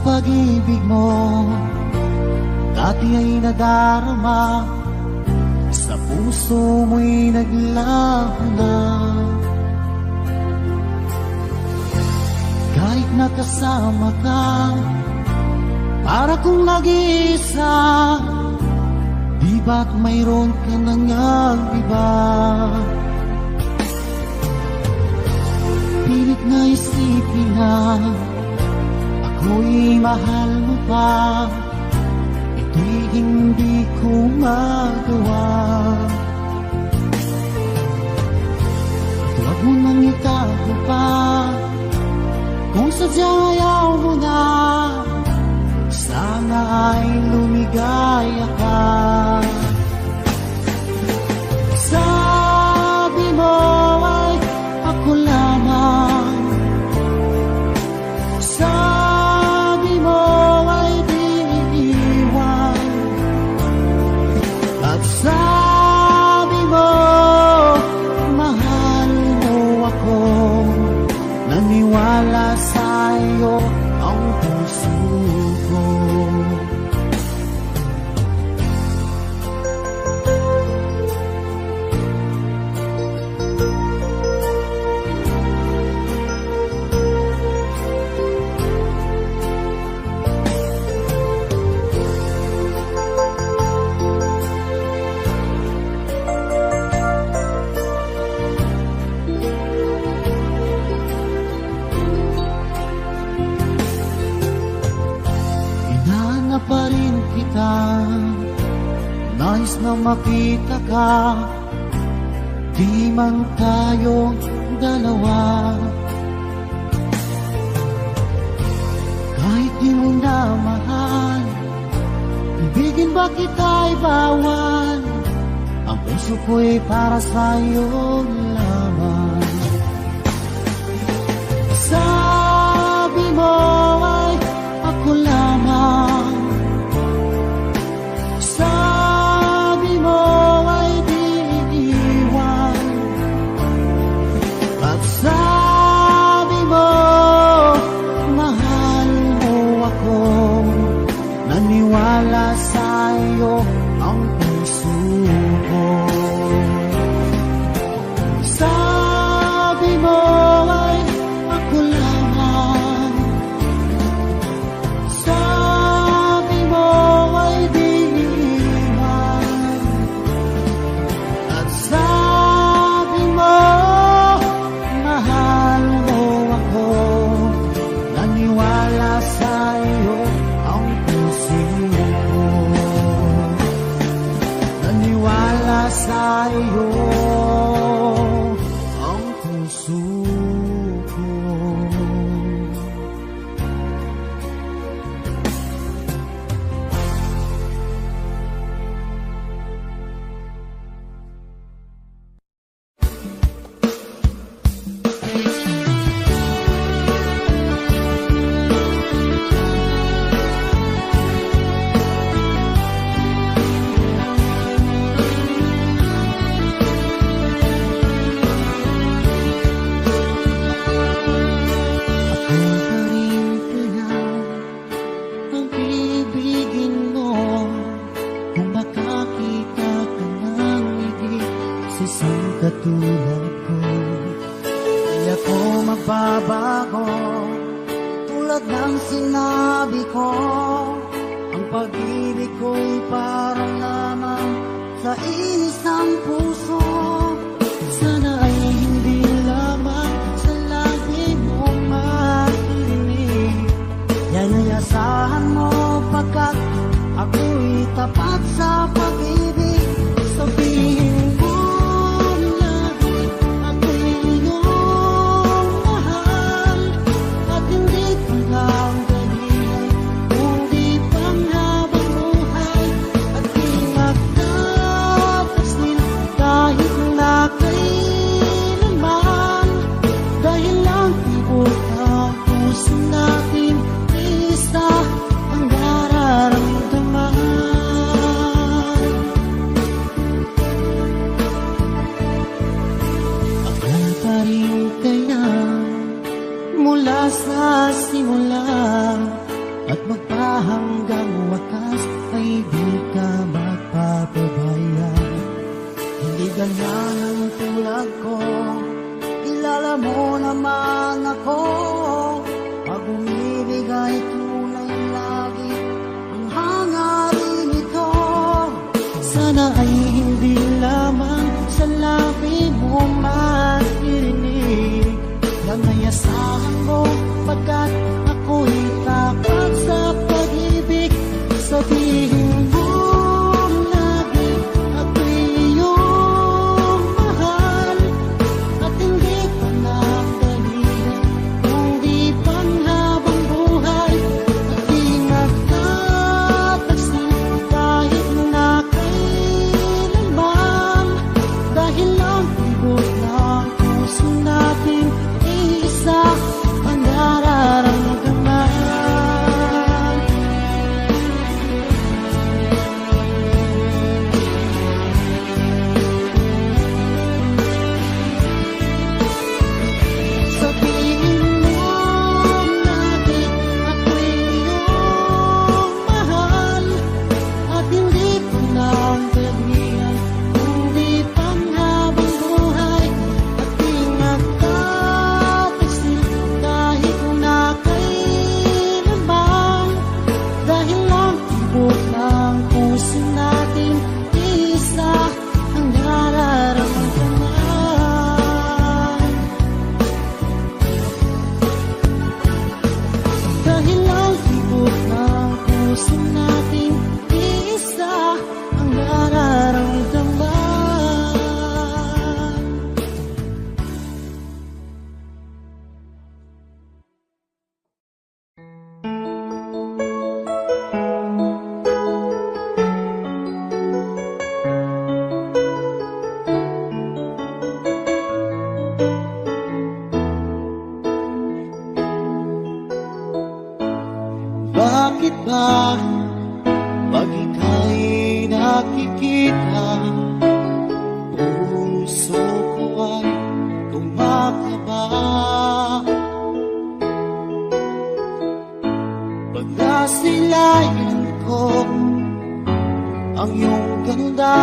pag-ibig mo dati ay nadarama, sa puso mo'y naglaho na. Kahit nakasama ka, para kung nag-iisa, di ba't mayroon ka nang iba? Pilit na isipin na ako'y mahal mo pa, ito'y hindi ko magawa. Huwag mo nang itago pa, kung sadyang ayaw mo na, sana ay lumigaya ka. Sabi mo ay ako lamang, sabi mo ay di iiwan, at sabi mo mahal mo ako, naniwala sa'yo ang puso ko. Hinahanap pa rin kita, nais na makita ka, di man tayo dalawa. Kahit di mo na mahal, ibigin ba kita'y bawal, ang puso ko'y para sa'yo lamang. Sabi mo ay ako lamang, sabi mo ay di iiwan, at sabi mo mahal mo ako, naniwala sa'yo ang puso ko. Sabi mo ay ako lamang, sabi mo ay di iiwan, at sabi mo mahal mo ako, naniwala sa'yo ang puso ko, naniwala sa'yo ang puso ko. Ang ibigin mo, kung makakita ka ng ibig sa isang katulad ko, di ako magbabago. Tulad ng sinabi ko, ang pag-ibig ko'y parang lamang sa inis ng puso. Sana ay hindi lamang sa labi mo maririnig, yan ay asahan mo pagkat ako'y tapat sa pag-ibig. Sabihin mo lagi ako'y iyong mahal, at hindi ko lang ganyan, kundi panghabang buhay, at di magtatasil kahit na kailanman, dahil lang tibok ang puso natin, isa ang nararamdaman. Akala pa rin kaya mula sa simula, at magpahanggang wakas ay di ka magpapabaya. Hindi ganyan ang tulad ko, kilala mo naman ako. Pag umibig ay tunay lagi ang hangarin ito. Sana ay hindi lamang sa labi mo maririnig lang ay asahan mo, pagkat ako'y tapat sa pag-ibig. Sabihin mo lagi ako'y iyong mahal, at hindi ko nang dalhin kundi panghabang buhay. At di magtataksil kahit na kailanman, dahil lang tibok ng puso natin isa ang nararamdaman. Sabihin mo lagi ako'y iyong mahal, at hindi ko nang dalhin kundi panghabang buhay. At di magtataksil kahit na kailanman, dahil lang tibok ng puso natin isa ang nararamdaman. Dahil lang tibok ng puso natin isa ang nararamdaman. Bakit ba pag ika'y nakikita, puso ko ay kumakaba? Pag nasilayan ko ang iyong ganda,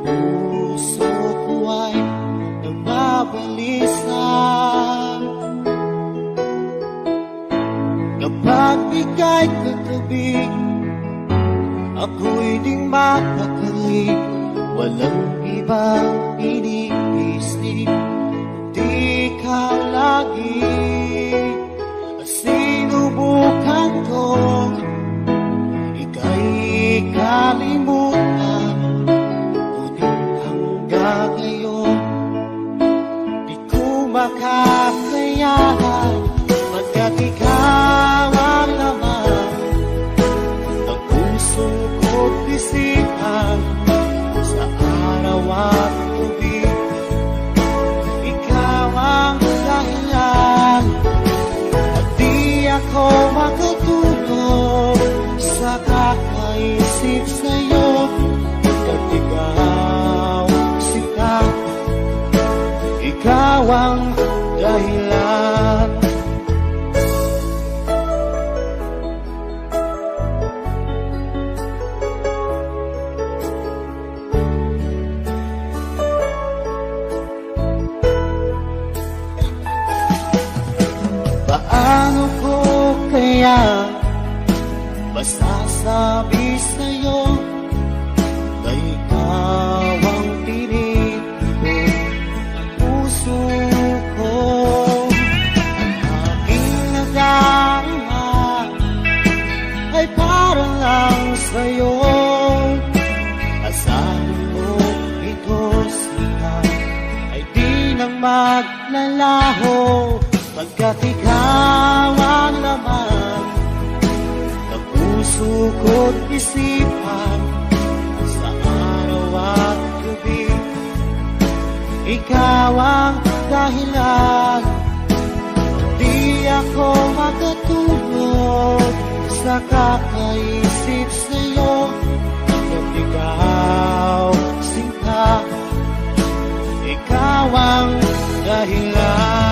puso ko ay nababalisa. Kapag ika'y katabi, ako'y di mapakali. Walang ibang iniisip, di ikaw lagi. Sinubukan ko, ika'y kalimutan, ngunit hanggang ngayon di ko makakayanan. Pagkat ikaw ang laman ng puso ko't isipan, sa araw at gabi ikaw ang dahilan. At di ako makatulog sa kakaisip sa'yo, pagkat ikaw sinta, ikaw ang dahilan. Paano ko kaya masasabi sa'yo na ikaw ang tinitibok ng puso ko? Ang aking nadarama ay para lang sa'yo. Asahan mo ito sila ay di nang maglalaho, pagkat ikaw ang laman ng puso ko't isipan, sa araw at gabi ikaw ang dahilan. Di ako makatulog sa kakaisip sa'yo, pagkat ikaw sinta, ikaw ang dahilan.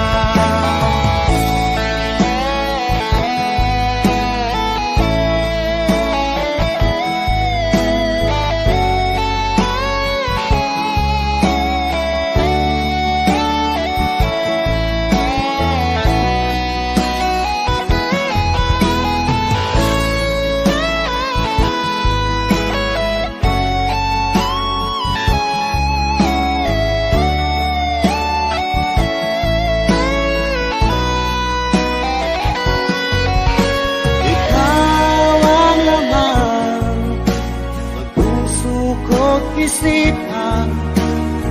isipan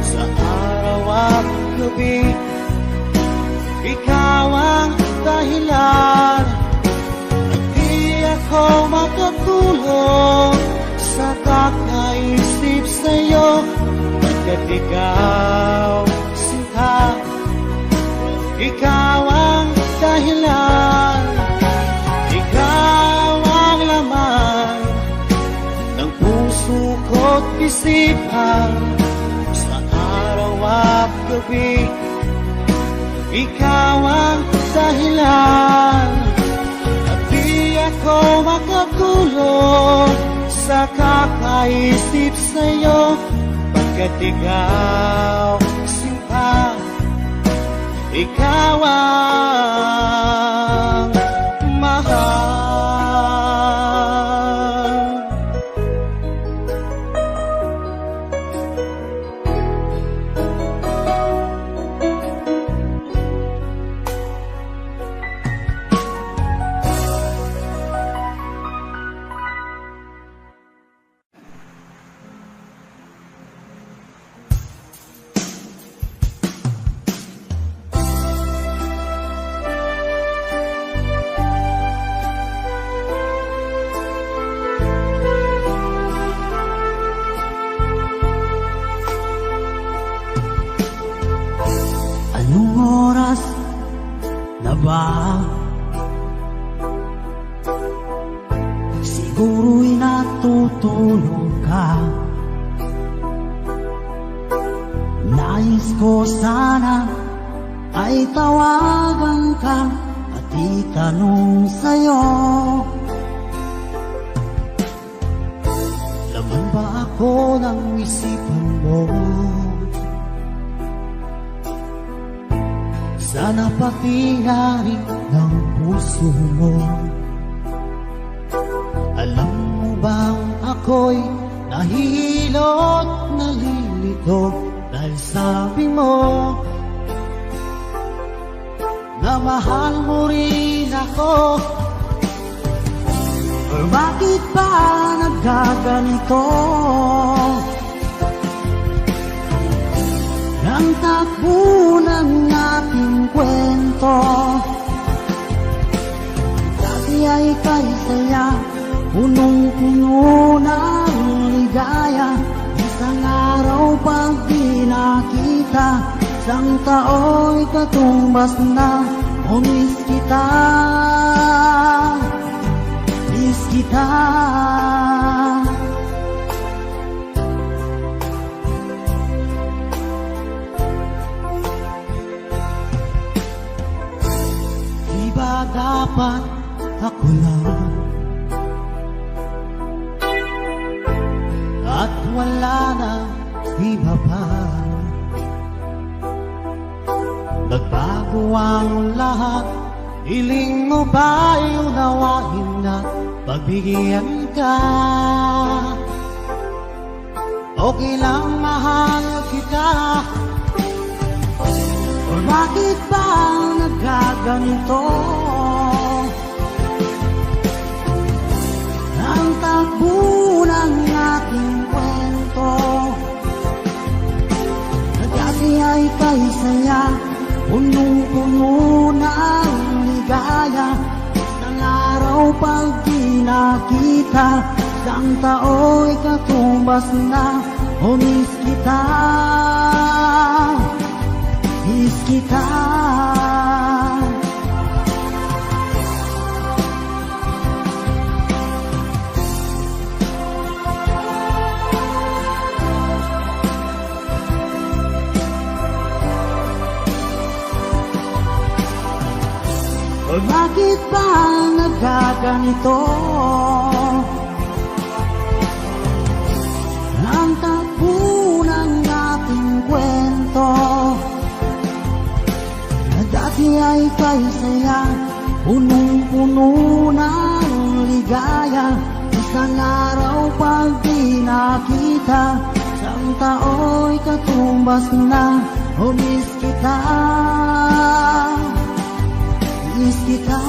sa araw at gabi. Ikaw ang dahilan at di ako makatulog sa kakaisip sa'yo, pagkat ikaw, sinta, ikaw ang dahilan, ikaw ang laman ng puso ko't isipan sa araw at gabi. Ikaw ang dahilan at di ako makatulog sa kakaisip sa'yo, pagkat ikaw, sinta, ikaw ang mahal. Anong oras na ba? Siguro'y natutulog ka. Nais ko sana ay tawagan ka at itanong sa'yo, laman ba ako ng isipan mo? Sana pati na rin ng puso mo. Alam mo bang ako'y nahihilot, nalilito dahil sabi mo na mahal mo rin ako. Or bakit ba nagkaganito? Ang takbo ng ating kwento, dati ay kay saya, punong-puno ng ligaya. Isang araw pag di nakita, isang tao'y katumbas na. O miss kita, miss kita. Dapat ako lang at wala na iba pa. Nagbago ang lahat, hiling mo ba'y unawain na pagbigyan ka? Okay lang mahal kita. O bakit ba nagkaganito? Ang takbo ng ating kwento, na dati ay kay saya, punong-puno ng ligaya. Isang araw pag di nakita, isang tao'y katumbas na. O miss kita, miss kita. O bakit ba nagkaganito? Ang takbo ng ating kwento, na dati ay kay saya, punong-puno ng ligaya. Isang araw pag di nakita, isang tao'y katumbas na. O miss kita, miss kita.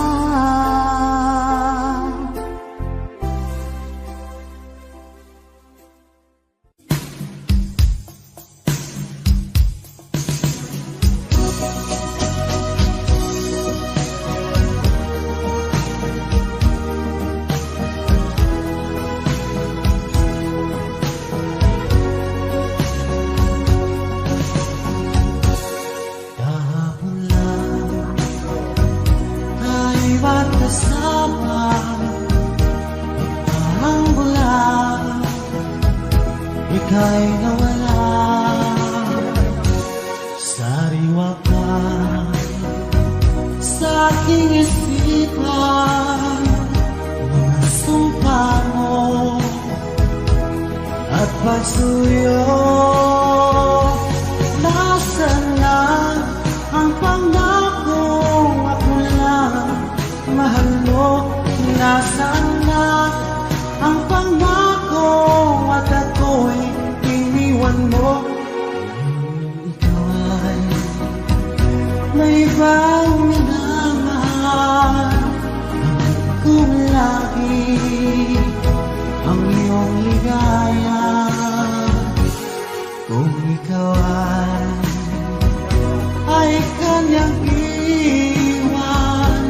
ika'y nawala. Sariwa ka sa aking isipan, mga sumpa mo at pagsuyo. Nasaan na ang pangako ako lang mahal mo? Nasaan na ang pangako at ako'y iniwan mo? Ikaw ay may ibang minamahal, kung lagi ang iyong ligaya. Kung ikaw ay kanyang iwan,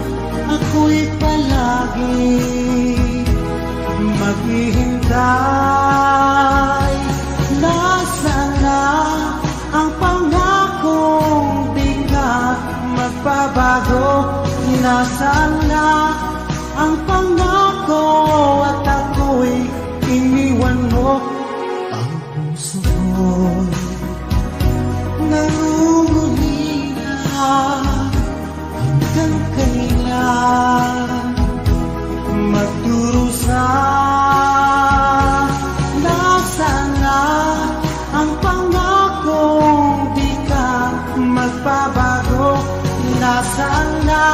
ako'y palagi maghihintay. Nasaan na ang pangakong di ka magbabago? Nasaan na ang pangako at ako'y iniwan mo? Ang puso ko'y nangungulila, hanggang kailan magdurusa? Nasaan na ang pangakong di ka magbabago? Nasaan na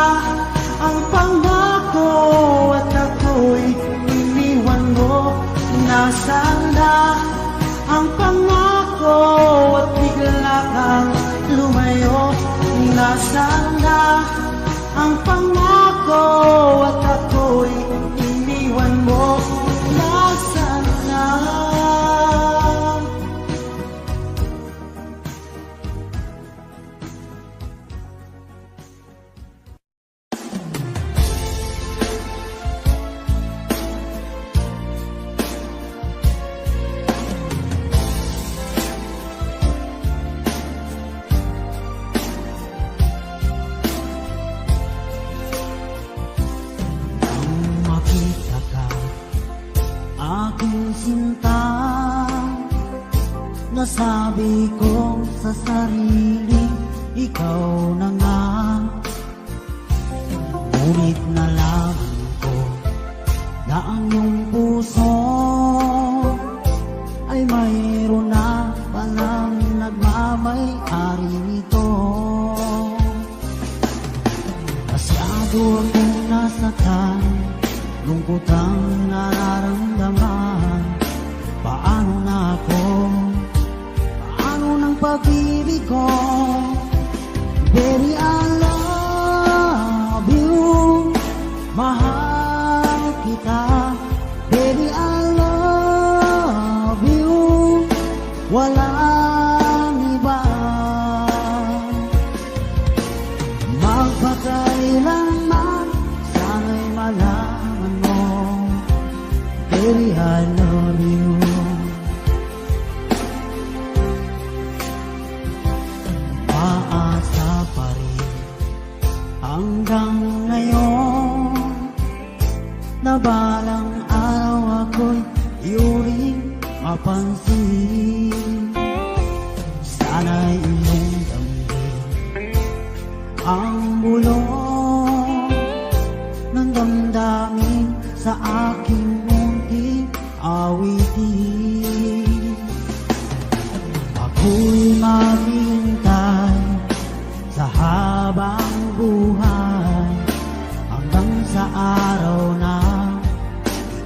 ang pangako at ako'y iniwan mo? Nasaan na ang pangako at bigla kang lumayo? Nasaan na ang pangako at ako'y iniwan mo? Nasaan na? Aking sinta, nasabi ko sa sarili, ikaw na nga. Ngunit nalaman ko na ang iyong puso ay mayroon na palang nagmamay-ari nito. Masyado akong nasaktan, lungkot ang nararamdaman. Paano na ako? Paano ng pag-ibig ko? Baby, I love you. Mahal kita. Baby, I love you. Walang iba. Magpakailanman sana'y malaman mo, baby, I love you. Paasa pa rin hanggang ngayon, na balang araw ako'y iyuring mapansin. Sana'y iyong damhin ang bulong ng damdamin sa aking munting awitin. Ako'y maghihintay sa habang buhay, hanggang sa araw na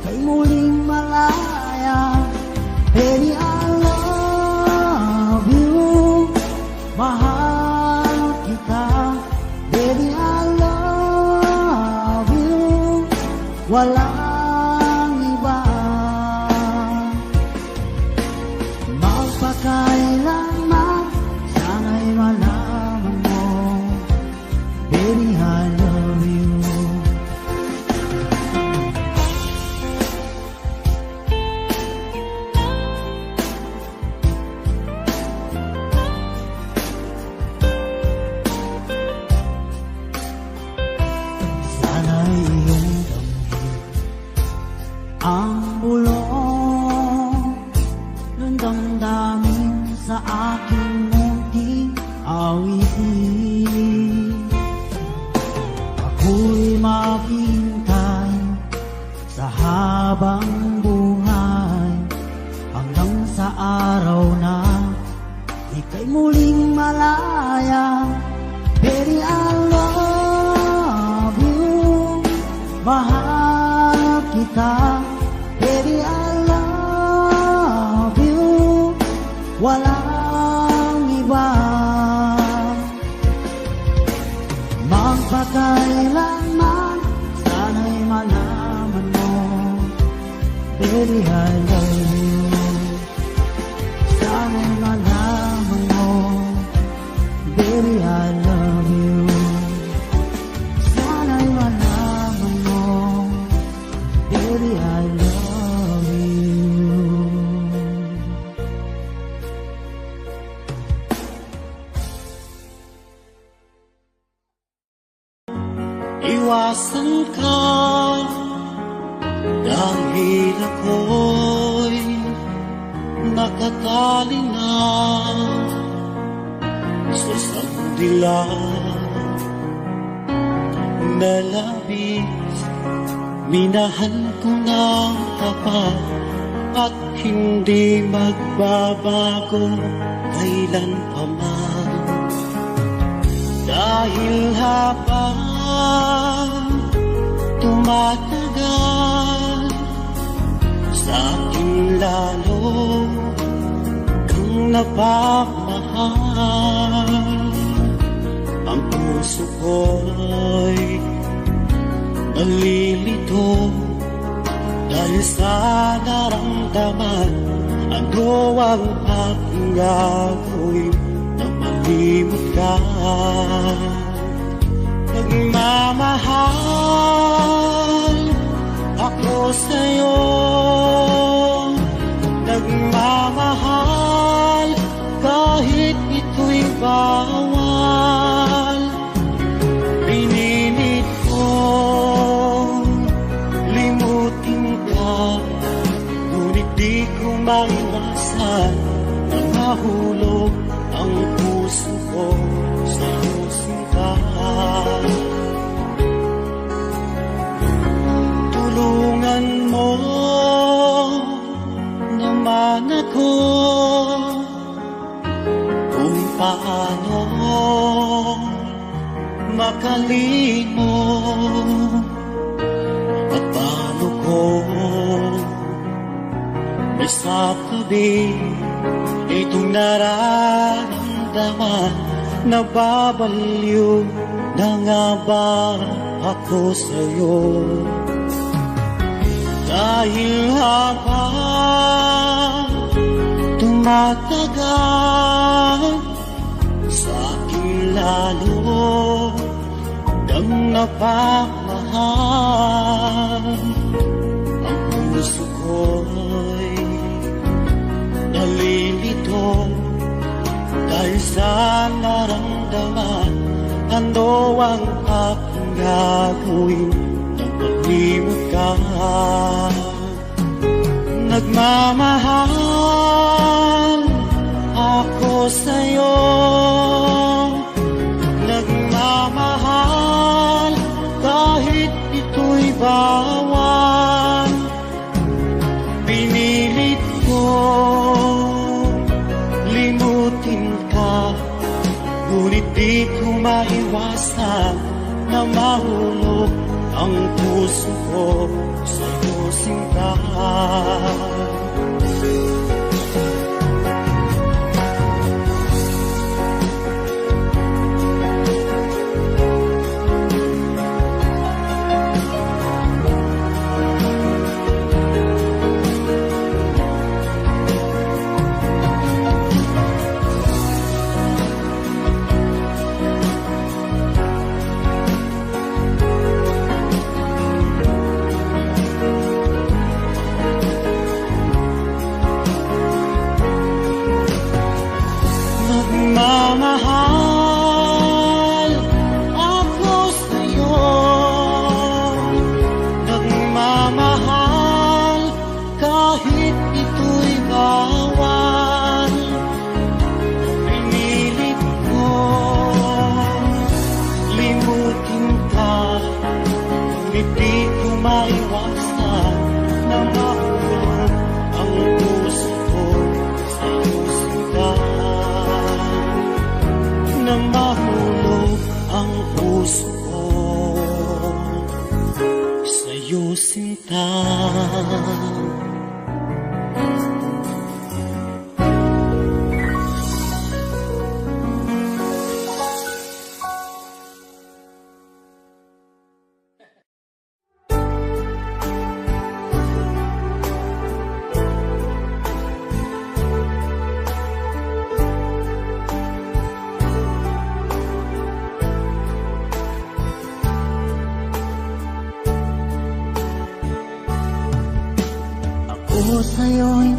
ika'y muling malaya. Baby, I love you. Mahal kita. Baby, I love you. Walang iba. Magpakailanman sana'y malaman mo, baby, I love you. Sana'y iyong damhin Ako'y maghintay sa habang buhay hanggang sa araw na ika'y muling malaya. Baby, I love you, mahal kita. Baby, I love you, walang iba. Magpakailanman, sana'y malaman mo, baby, I love you. Sana'y malaman mo, baby, I love you. Sana'y malaman mo, baby, I love you. Iwasan ka dahil ako'y nakatali na sa sandila na labis. Minahal ko ng tapat at hindi magbabago kailan pa man. Dahil habang tumatagal, sa akin lalo kang napapamahal. Ang puso ko'y nalilito dahil sa naramdaman. Ano ang aking gagawin na malimot ka? Nagmamahal ako sa'yo, nagmamahal kahit ito'y bawal. Pinilit kong limutin ka, ngunit di ko maiwasan na mahulog ang puso ko sa sinta. Tulungan mo naman ako kung paano makalimot at paano ko masasabi itong nararamdaman. Nababaliw na nga ba ako sa'yo? Dahil habang tumatagal, sa akin lalo kang napamahal. Ang puso ko'y nalilito dahil sa naramdaman. Ano ang aking gagawin nang malimot ka? Nagmamahal ako sa'yo, nagmamahal kahit ito'y bawal. Pinilit ko limutin ka, ngunit di ko maiwasan na mahulog ang puso ko sa iyong sinta. sinta. Ako sa'yo'y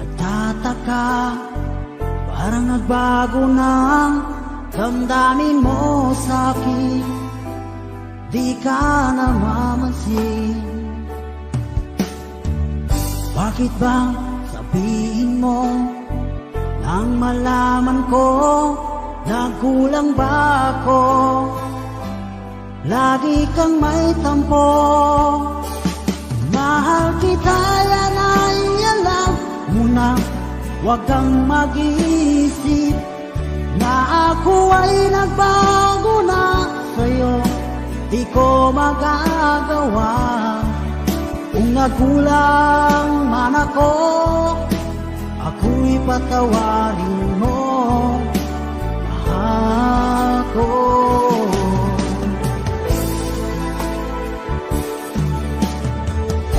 nagtataka, parang nagbago na ang damdamin mo sa'kin. Di ka namamansin. Bakit ba sabihin mo nang malaman ko nagkulang ba ako? Lagi kang may tampo. Mahal kita, yan ay alam mo na. Huwag kang mag-iisip na ako ay nagbago na sa'yo. Di ko magagawa kung nagkulang man ako. Ako'y patawarin mo, mahal ko.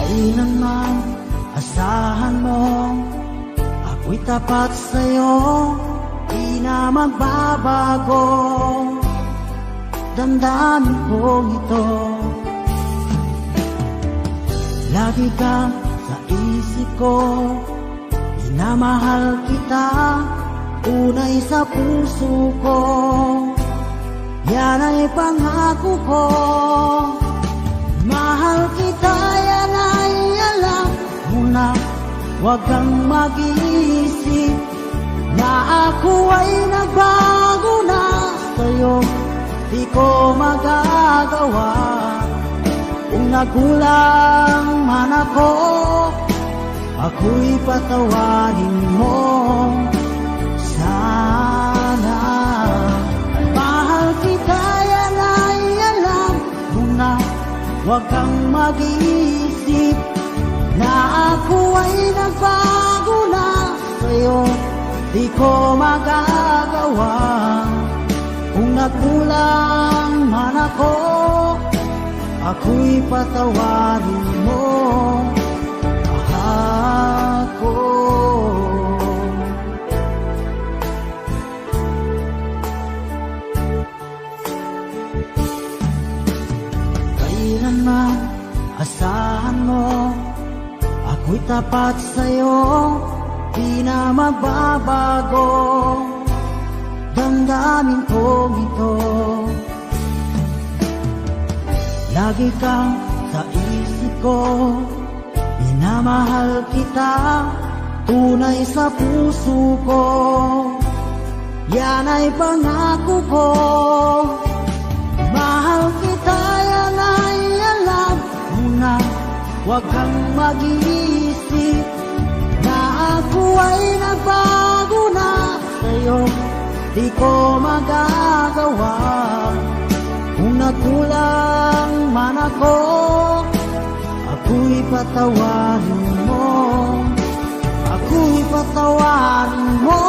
Kailanman asahan mo, ako'y tapat sa'yo, di na magbabago. Damdamin kong ito, lagi ka sa isip ko. Minamahal kita, tunay sa puso ko. Yan ay pangako ko. Mahal kita, yan ay alam mo na. Huwag kang mag-iisip na ako ay nagbago na sa'yo. Di ko magagawa kung nagkulang man ako. Ako'y patawarin mo sana. Mahal kita, yan ay alam mo na. Huwag kang mag-iisip na ako ay nagbago na sa'yo. Di ko magagawa kung nagkulang man ako. Ako'y patawarin mo, mahal ko. Kailanman asahan mo, ako'y tapat sa'yo, di na magbabago. Damdamin kong ito, lagi kang sa isip ko. Minamahal kita, tunay sa puso ko. Yan ay pangako ko. Mahal kita, yan ay alam mo na. Huwag kang mag-iisip na ako ay nagbago na sa'yo. Di ko magagawa kung nagkulang man ako. Ako'y patawarin mo, ako'y patawarin mo.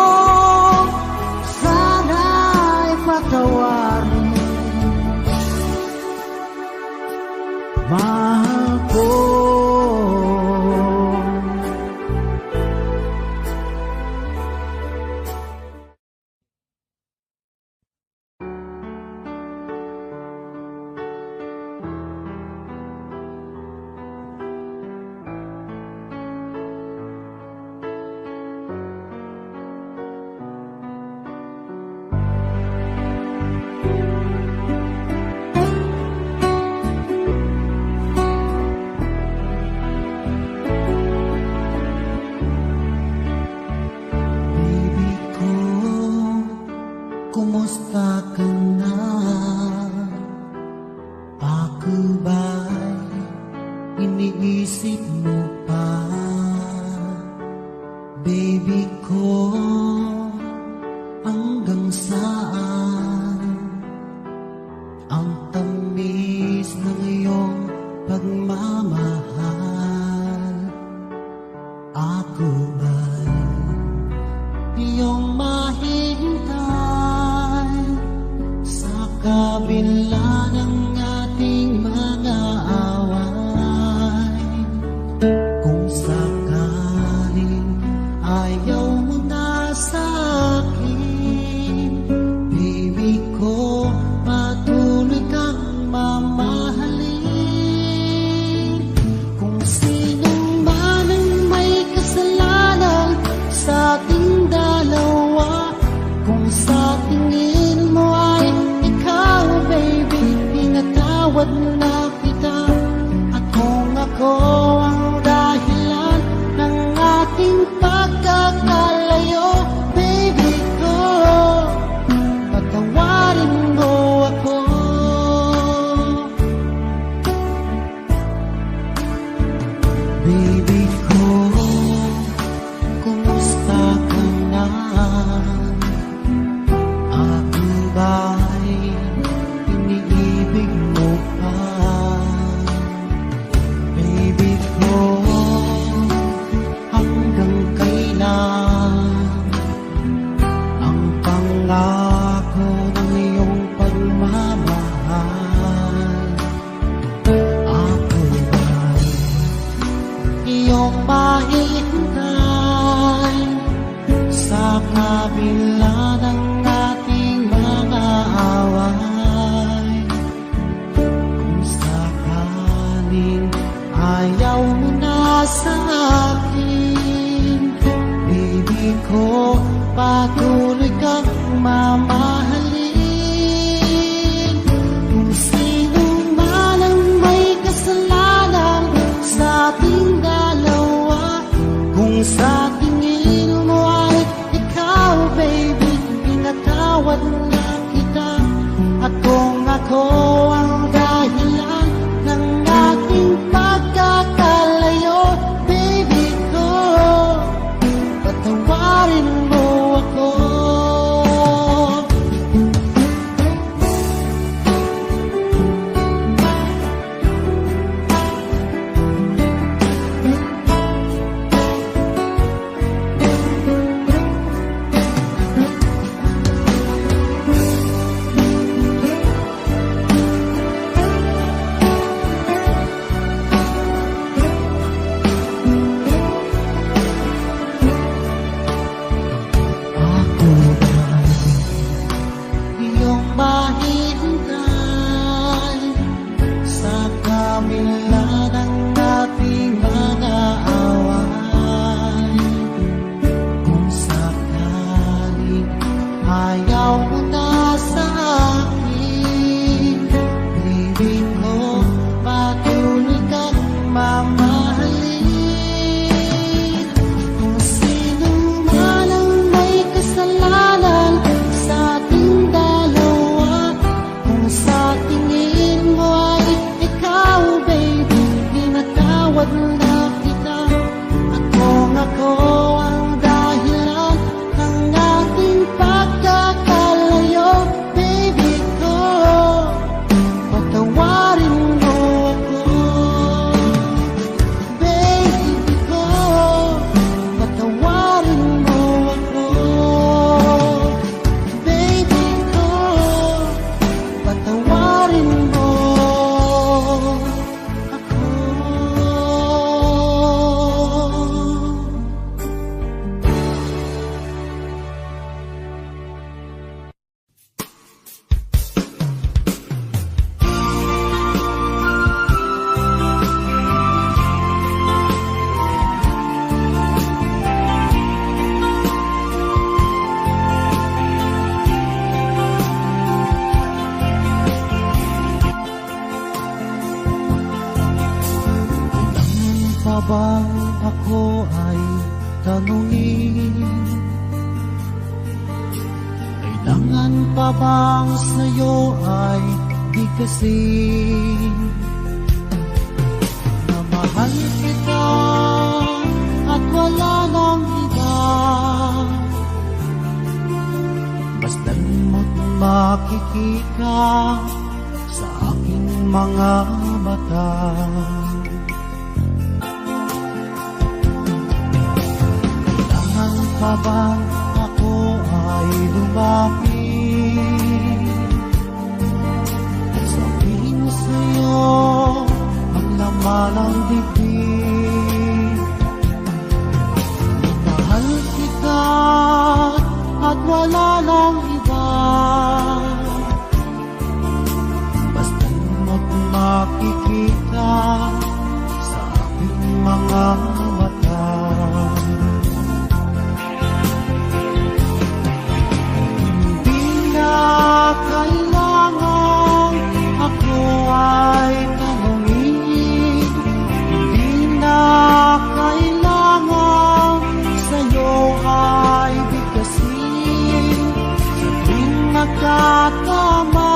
Sana'y patawarin, mahal ko. Kumusta ka na? Ako ba'y iniisip mo pa? Baby ko, hanggang saan ang tamis ng iyong pagmamahal. Ako ba'y iyong mahintay sa kabila ng ating mga away? Kung sakaling ayaw mo na sa akin, baby ko, patuloy kang mamahalin. Kung sino man ang may kasalanan sa ating dalawa, kung sa tingin mo ay ikaw, baby, pinatawad na kita. At kung ako ang dahilan ng ating pagkakalayo, baby ko, patawarin mo ako. Baby ko, kumusta ka na? Ako ba'y iniibig mo pa? Baby ko, hanggang kailan ang pangako ng iyong pagmamahal? Ako ba'y iyong mahintay sa kabila ng ating mga away? Kung sakaling ayaw mo na sa akin, baby ko, patuloy kang mamahalin. Kung sino man ang may kasalanan sa ating dalawa, kung sa tingin mo ay ikaw, baby, pinatawad na kita. At kung ako ang dahilan ng ating pagkakalayo, baby ko, patawarin mo ako. Ako ba'y iyong mahintay sa kabila ng ating mga away? Kung sakaling ayaw mo na sa akin, baby ko, patuloy kang mamahalin. Kung sino man ang may kasalanan sa ating dalawa, kung sa tingin mo ay ikaw, baby, pinatawad na kita. At kung ako ang dahilan ng ating pagkakalayo, baby ko, patawarin mo ako. Baby ko, patawarin mo ako. Baby ko, patawarin mo ako. Kailangan pa bang ako ay tanungin? Kailangan pa bang sa'yo ay bigkasin? Na mahal kita at wala nang iba, basta't mo't makikita sa aking mga mata. Kailangan pa bang ako ay lumapit at sabihin sa'yo ang laman ng dibdib? Mahal kita at wala lang iba, basta't makikita sa aking mga mata. Hindi na kailangan ako ay tanungin, hindi na kailangan sa'yo ay bigkasin. Sa tuwing nagkatama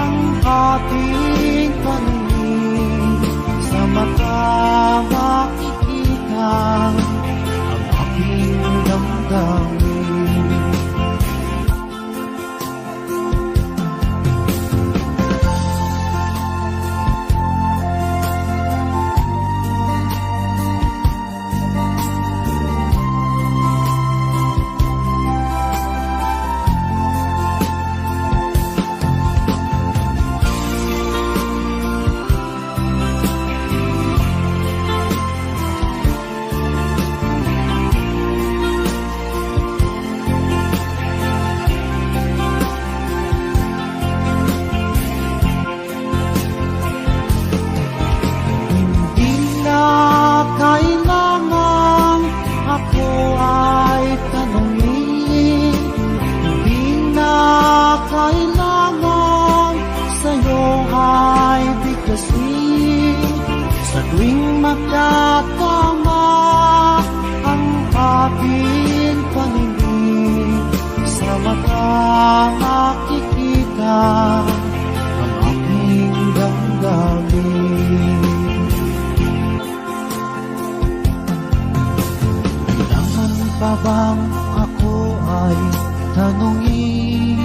ang ating paningin, sa mata makikita ang aking damdamin. Sa tuwing magkatama ang ating paningin, sa mata makikita ang aking damdamin. Kailangan pa bang ako ay tanungin?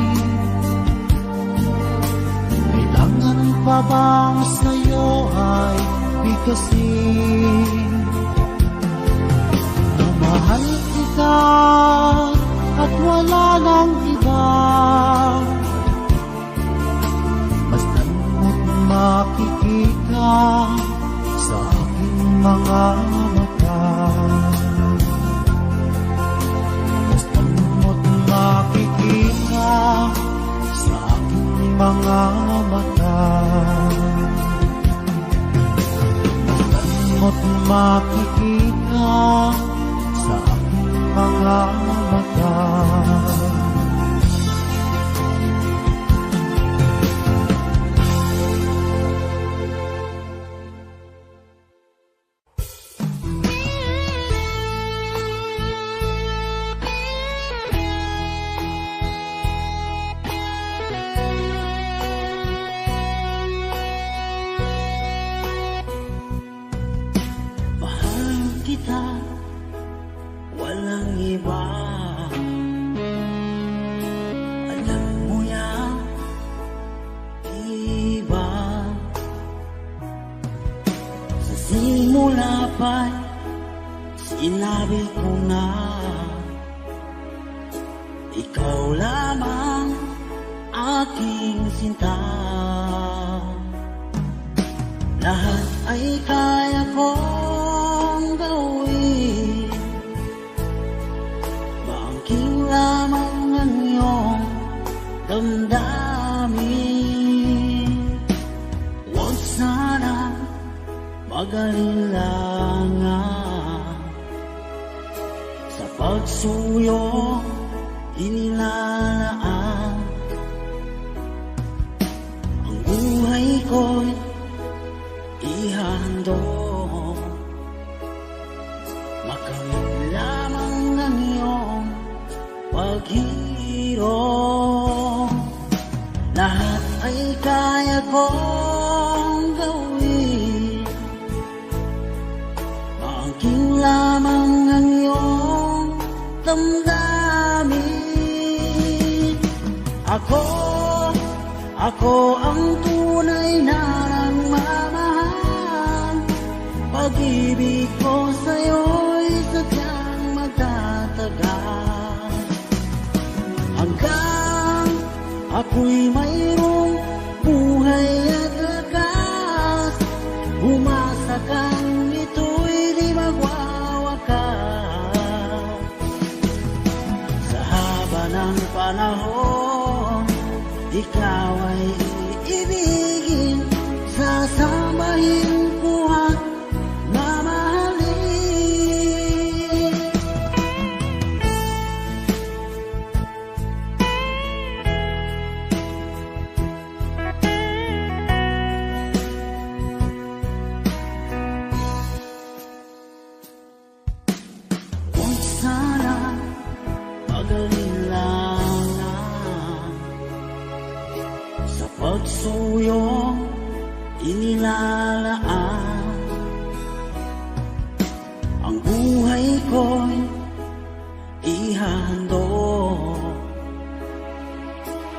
Kailangan pa bang sa'yo ay bigkasin? Na mahal kita at wala lang iba, basta't mo't makikita sa aking mga mata. Basta't mo't makikita sa aking mga mata. Mo't makikita sa aking mga mata. Walang iba, alam mo yan, diba? Sa simula pa'y sinabi ko na ikaw lamang aking sinta. Lahat ay kaya kong gawin, maangking lamang ang iyong damdamin. Huwag sana mag-alilangan sa pagsuyo inilalaan. Ang buhay ko'y ihandog, makamit lamang ng iyong paghirap. Lahat ay kaya kong gawin, maangking lamang ang iyong damdamin. Ako ang tunay tunay na nagmamahal. Pag-ibig ko sa'yo'y sadyang magtatagal hanggang ako'y mayroong buhay at lakas. Umasa kang ito'y di magwawakas. Sa haba ng panahon, ikaw ay iibigin, sasambahin ko at mamahalin. Huwag sana mag-alilangan sa pagsuyong inilalaan. Ang buhay ko'y ihandog,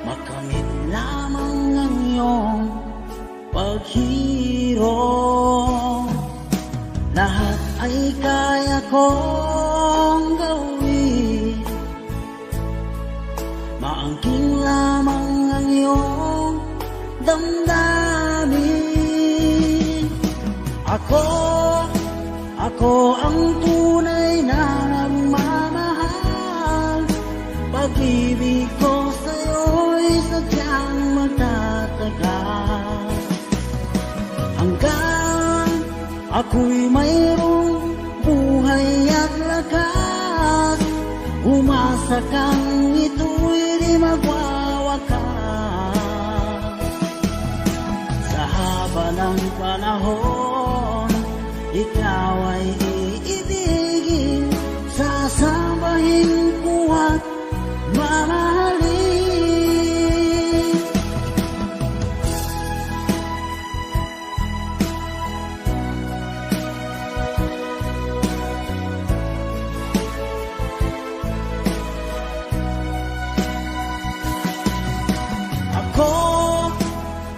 makamit lamang ang iyong paghirong. Lahat ay kaya kong gawin, maangking lamang ang iyong damdamin. Ako ang tunay na nagmamahal. Pag-ibig ko sa'yo'y sadyang magtatagal hanggang ako'y mayroong buhay at lakas. Umasa kang ito'y di magwawakas. Sa haba ng panahon, ikaw ay iibigin, sasambahin ko at mamahalin.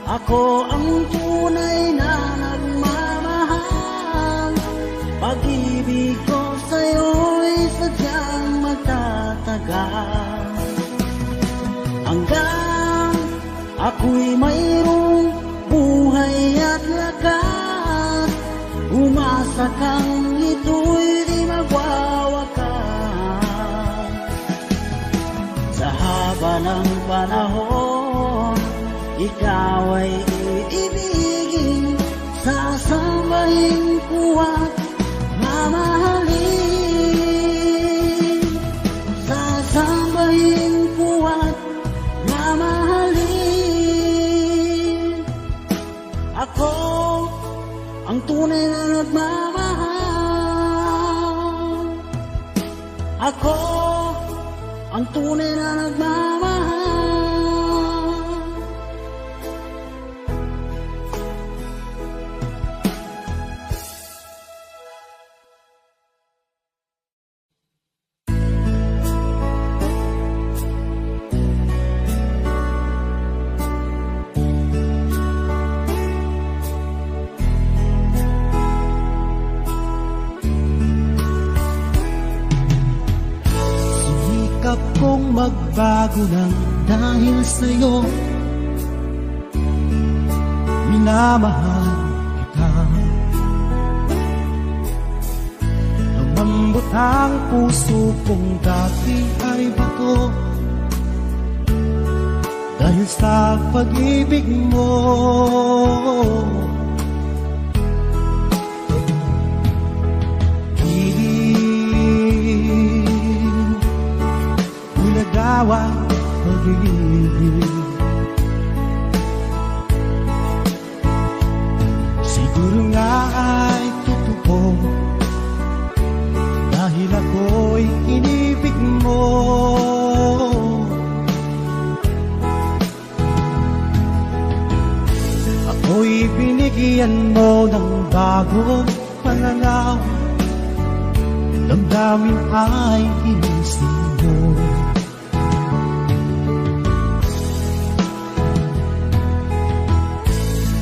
Ako ang tunay na nagmamahal. Pag-ibig ko sa'yo'y sadyang magtatagal hanggang ako'y mayroong buhay at lakas. Umasa kang ito'y di magwawakas. Sa haba ng panahon, ikaw ay iibigin, sasambahin ko at mamahalin. Sasambahin ko at mamahalin. Ako ang tunay na nagmamahal. Ako ang tunay na nagmamahal. Kung magbago lang dahil sa'yo, minamahal kita. Lumambot ang puso kong dati ay bato dahil sa pag-ibig mo. Nagawa pag-ibig, siguro nga ay totoo dahil ako'y inibig mo. Ako'y binigyan mo ng bagong pananaw, damdamin ay inisin mo.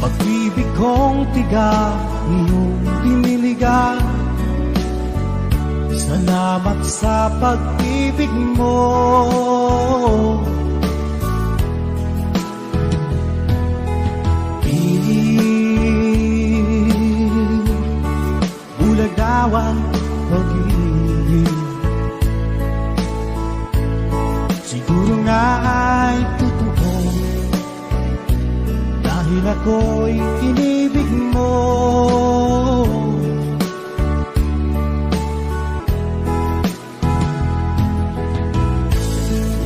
Pag-ibig kong tiga, iyong diniligan. Salamat sa pag-ibig mo. Bulagawan pag-ibig, siguro nga ay totoo, dahil ako'y inibig mo.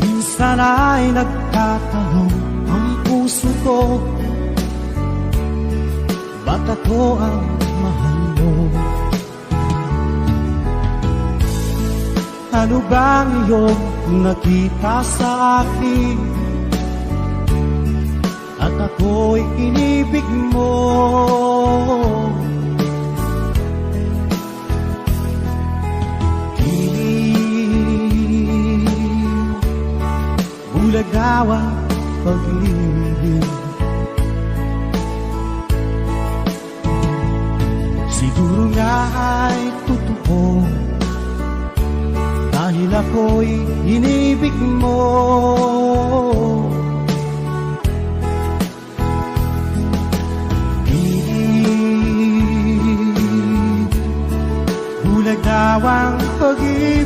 Minsan ay nagtatanong ang puso ko, ba't ako ang mahal mo? Ano bang iyong nakita sa akin at ako'y inibig mo? Bulagawan pag-ibig, siguro nga ay totoo, dahil ako'y inibig mo. Bulagawang pag-ibig,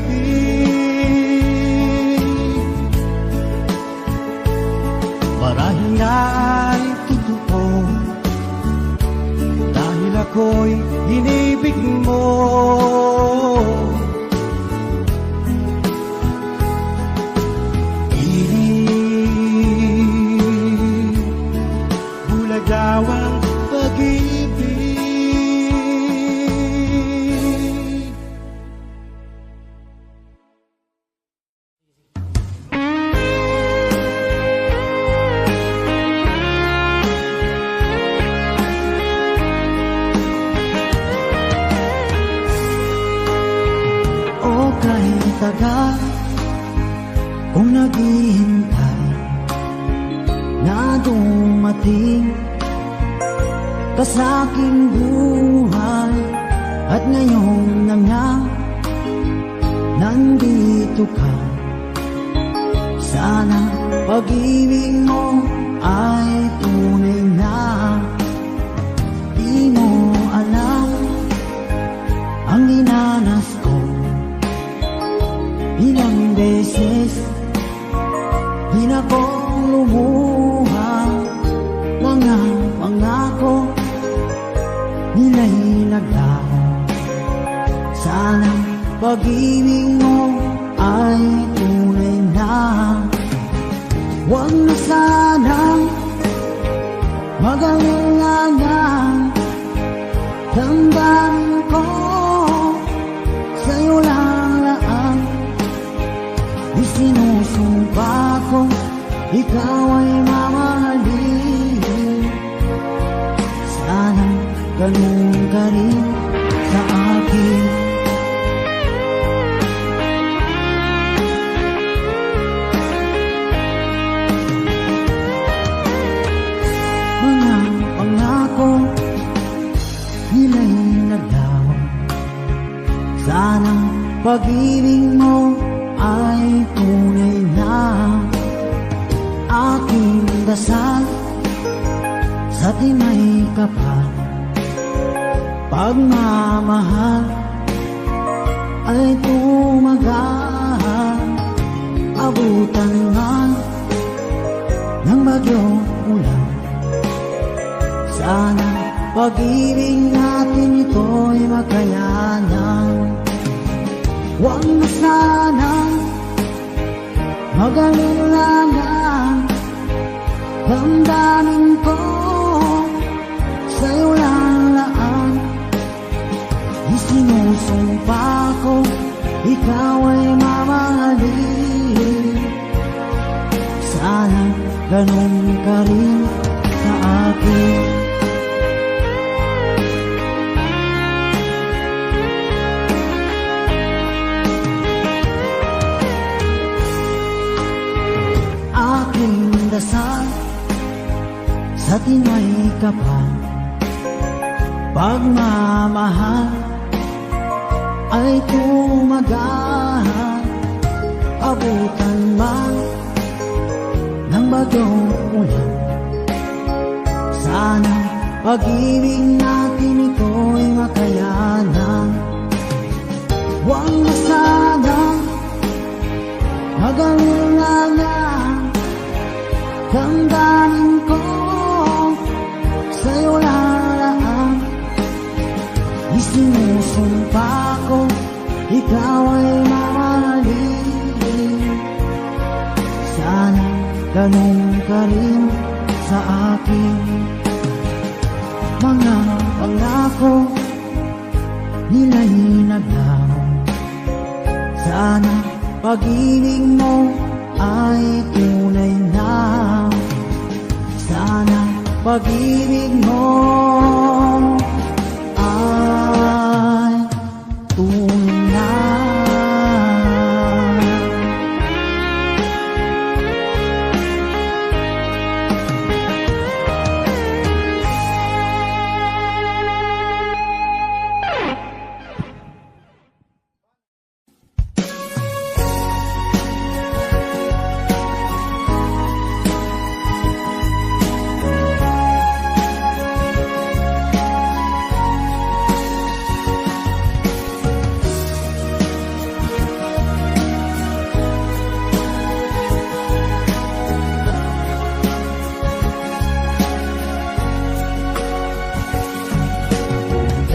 marahil nga ay totoo, dahil ako'y inibig mo. Bulagawang pag-ibig. O kahit tagal kung naghihintay na dumating ka sa aking buhay, at ngayon na nga nandito ka. Sana pag-ibig mo ay tunay na. Di mo alam ang dinanas ko, ilang beses di na ko lumuha. Mga pangako nila'y naglaho. Sana pag-ibig mo ay tunay na. Huwag na sanang mag-alinlangan, damdamin ko sa'yo lang laan. Isinusumpa ko ikaw ay mamahalin. Sana ganun ka rin sa akin. Mga pangako nila'y naglaho. Sana pag-ibig mo ay tunay na. Aking dasal sa timay kapal, pagmamahal ay tumagal. Abutan man ng bagyong ulan, sana pag-ibig natin ito'y makayanan. Huwag na sanang mag-alinlangan, damdamin ko sa'yo lang laan. Isinusumpa ko ikaw ay mamahalin. Sana ganun ka rin sa akin. Aking dasal sa tinay kapal. Pagmamahal ay tumagahan, abutan man ng bagyong ulan. Sana pag-ibig natin ito'y makayanan. Huwag na sana magalinlangan, damdamin ko sa'yo lalaan. Isinusumpa ko, ikaw ay mamahalin. Sana ganun ka rin sa akin. Mga pangako nila'y naglaho. Sana pag-ibig mo ay tunay na. Sana pag-ibig mo ay tunay na.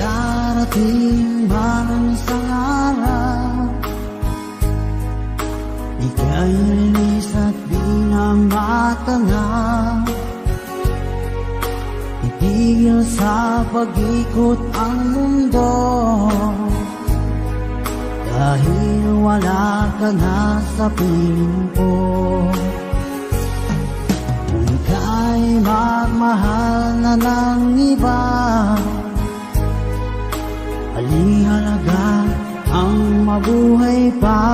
Darating man isang araw, ika'y linis at di na matanaw. Itigil sa pag-ikot ang mundo, dahil wala ka na sa piling ko. Kung ika'y magmahal na ng iba, alihalaga ang mabuhay pa.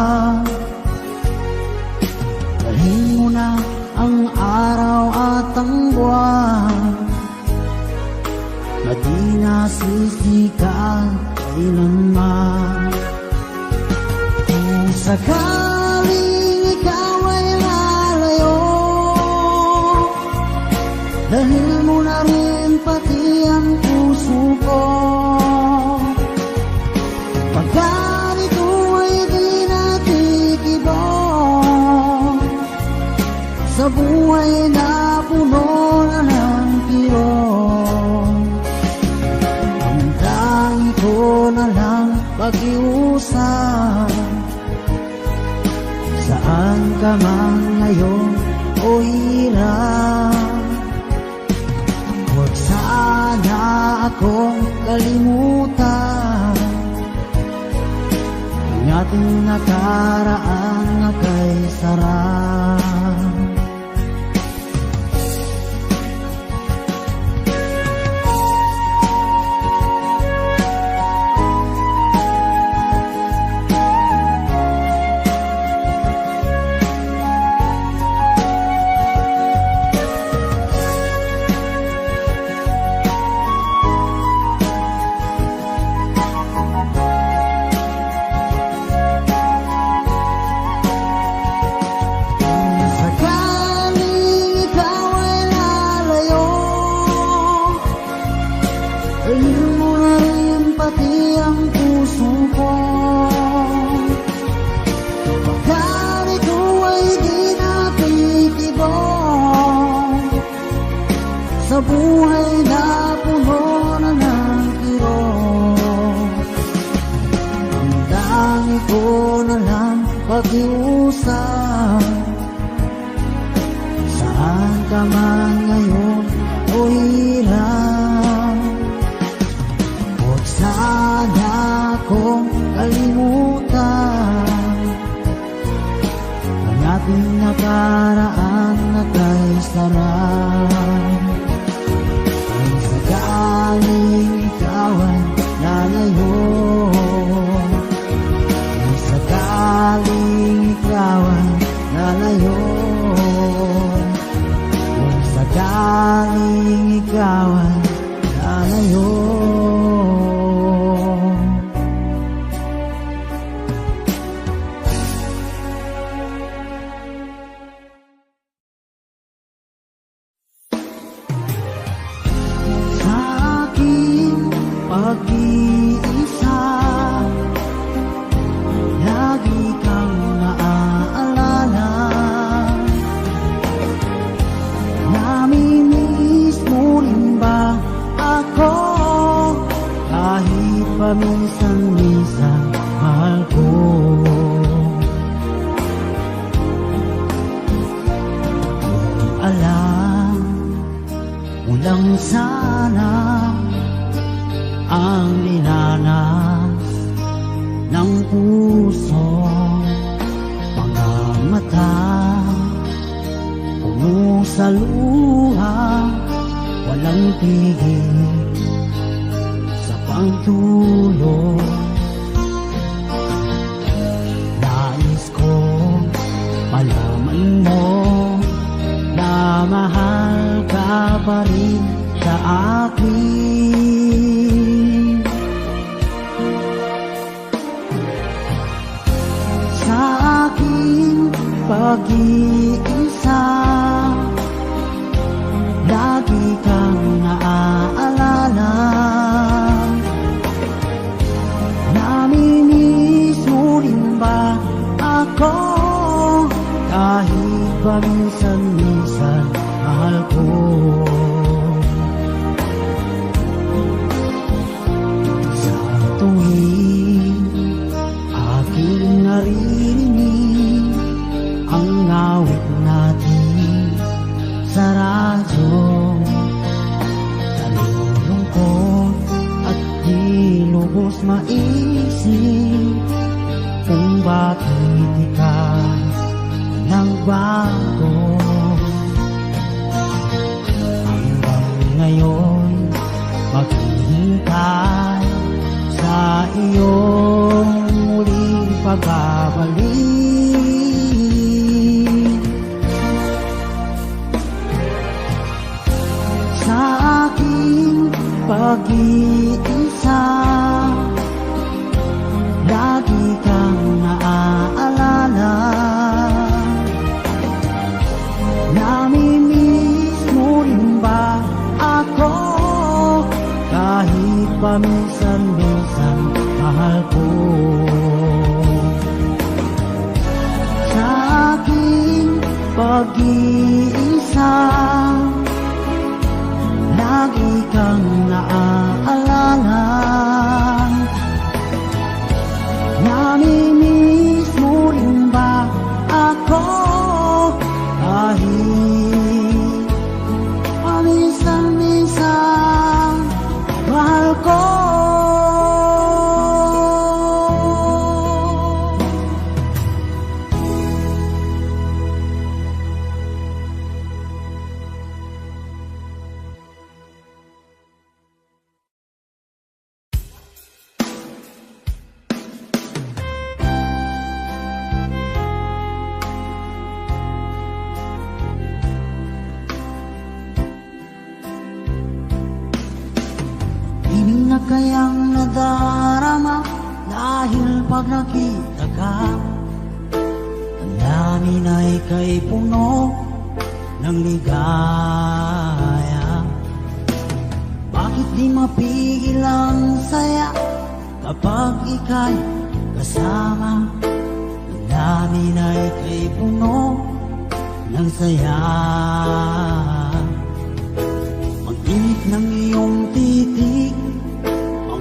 Dalhin mo na ang araw at ang buwan, na di nasisikat kailanman. Kung sakaling ikaw ay lalayo, dalhin mo na rin pati ang puso ko. Pagkat ito ay di natitibok, sa buhay na puno na ng kirot. Ang tangi ko na lang pag-iusap, saan ka man ngayon o hirap. Huwag sana akong kalimutan ang ating nakaraan na kay sarap. Dalhin mo na rin pati ang puso ko. Pagkat ito ay di natitibok, sa buhay na puno na ng kirot. Ang tangi ko na lang pag-iusap, saan ka man ngayon o hirap. Sana akong kalimutan ang ating nakaraan na kay sarap. Kung sakaling ikaw ay lalayo, kung sakaling ikaw ay lalayo, kung sakaling pag-iisa, lagi kang naaalala. Namimiss mo rin ba ako? Kahit paminsan-minsan, mahal ko. Kung alam mo lang sana ang linanas ng puso, mga mata puno sa luha, walang tigil sa pagtulog. Nais ko malaman mo na mahal ka pa rin sa akin. Sa aking pag-iisa, lagi kang naaalala. Namimiss mo rin ba ako? Kahit paminsan-minsan, mahal ko. Sa tuwing aking naririnig ang awit natin sa radyo, nalulungkot at di lubos maisip kung bakit ikaw nagbago. Hanggang ngayon maghihintay sa iyong muling pagbabalik. Sa aking pag-iisa, lagi kang naaalala. Namimiss mo rin ba ako? Kahit paminsan-minsan, mahal ko. Sa aking pag-iisa, lagi kang naaalala. Namimiss mo rin ba ako? Kahit paminsan-minsan, mahal ko. Ining na kayang nadarama dahil pag nakita ka, ang namin ay kay puno ng ligaya. Bakit di mapigil ang saya kapag ika'y kasama? Ang namin ay kay puno ng saya. Mag-init ng iyong titig,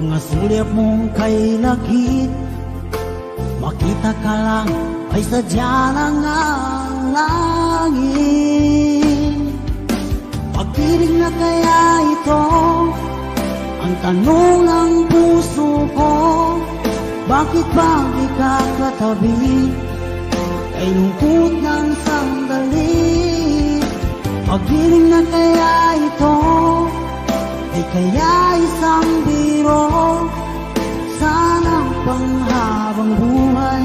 mga sulyap mong kay lakit, makita ka lang ay sadya ng ang langit. Pag-ibig na kaya ito ang tanong ng puso ko, bakit ba di ka katabi kay lungkot ng sandali? Pag-ibig na kaya ito ay kaya isang biro, sana panghabang buhay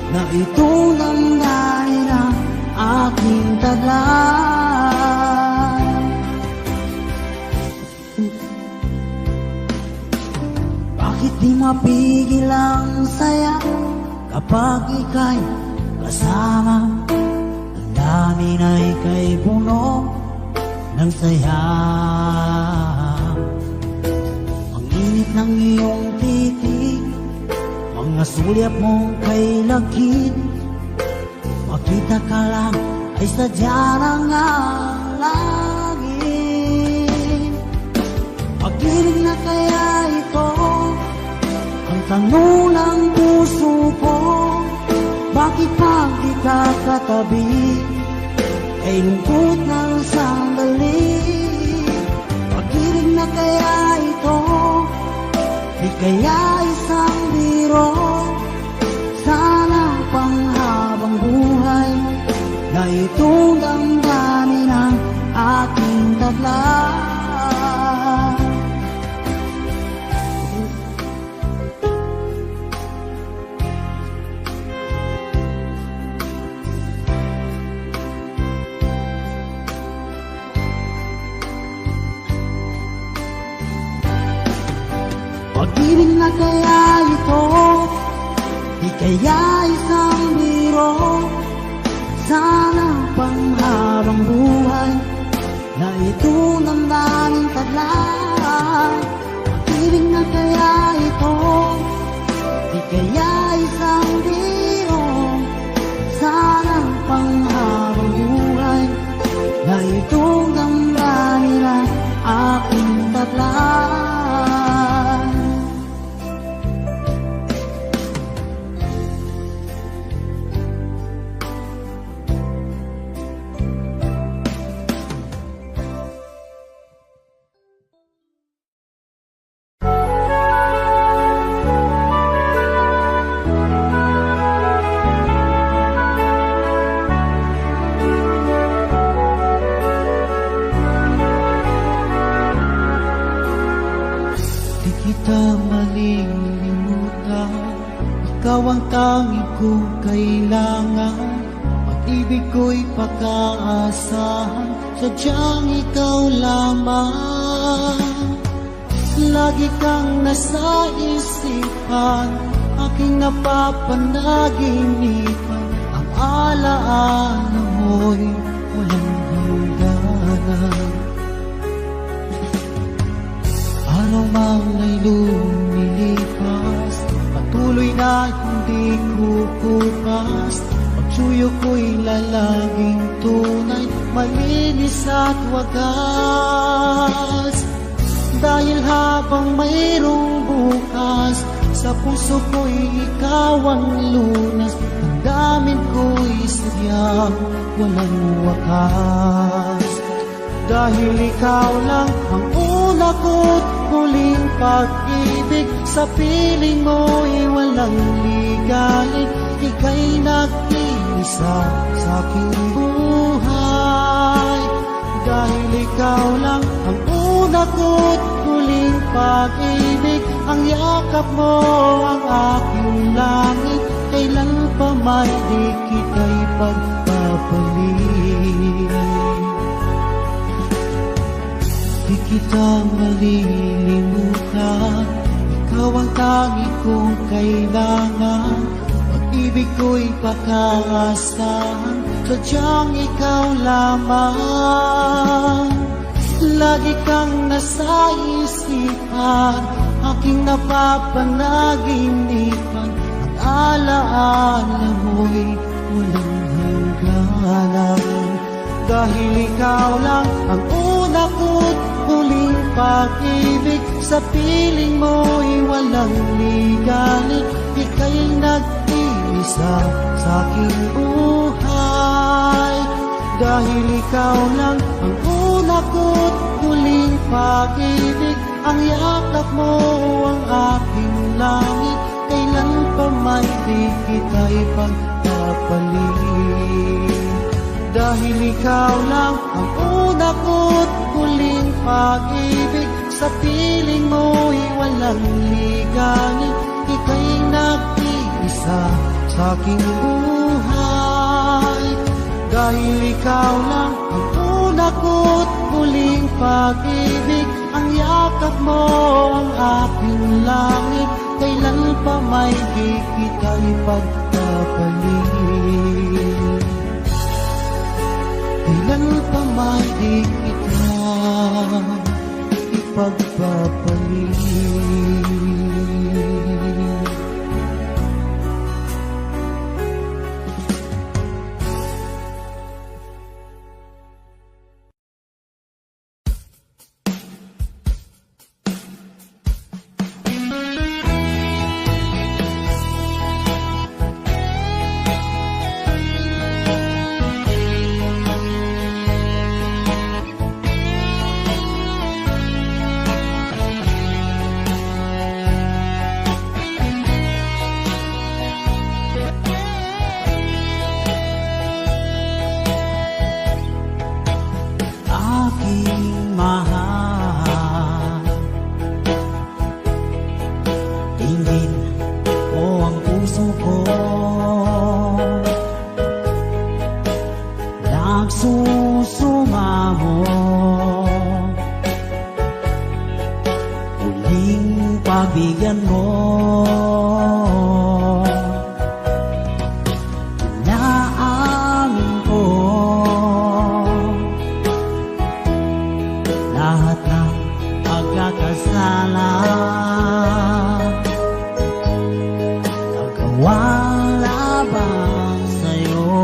na ito damdamin ang aking taglay. Bakit di mapigil ang saya kapag ika'y kasama? Ang dami na'y kay puno ng saya. Ang init ng iyong titig, mga sulyap mo kay lagkit. Makita ka lang ay sadya ng langit. Pag-ibig na kaya ito ang tanong ng puso ko. Bakit pag di ka katabi ay lungkot ng sandali? Pag-ibig na kaya ito, di kaya isang biro? Sana panghabang buhay na itong damdamin ang aking taglaw. Pag-ibig na kaya ito, di kaya isang biro? Sana panghabang buhay na itong damdamin taglay. Pag-ibig na kaya ito, di kaya isang biro? Sana panghabang buhay na itong damdamin ang aking taglay. Ikaw ang tanging kong kailangan, pag-ibig ko'y pag-aasahan, sadyang ikaw lamang. Lagi kang nasa isipan, aking napapanaginipan, ang alaala mo'y walang hangganan. Araw mang ay lumilipas, patuloy na hindi kukupas, pagsuyo ko'y lalaging tunay, malinis at wagas. Dahil habang mayroong bukas, sa puso ko'y ikaw ang lunas, ang damdamin ko'y sadyang walang wakas. Dahil ikaw lang ang una ko't huling pag-ibig, sa piling mo'y walang ligalig, ika'y nag-iisa sa aking buhay. Dahil ikaw lang ang una ko't huling pag-ibig, ang yakap mo ang aking langit, kailan pa may di kita'y pagpapalit. Di kita malilimutan, ikaw ang tanging kong kailangan, pag-ibig ko'y pag-aasahan, sadyang ikaw lamang. Lagi kang nasa isipan, aking napapanaginipan, ang alaala mo'y walang hangganan. Dahil ikaw lang ang una ko't huling pag-ibig, sa piling mo'y walang ligalig, ika'y nag-iisa sa aking buhay. Dahil ikaw lang ang una ko't huling pag-ibig, ang yakap mo ang aking langit, kailan pa may di kita'y pagpapalit. Dahil ikaw lang ang una ko't huling pag-ibig, sa piling mo'y walang ligalig, ika'y nag-iisa sa aking buhay. Dahil ikaw lang ang una ko't huling pag-ibig, ang yakap mo ang aking langit, kailan pa may di kita'y pagpapalit. Kailan pa may di kita ipagpapalit. pagbigyan mo. Inaamin ko lahat ng pagkakasala, nagawang labang sa'yo.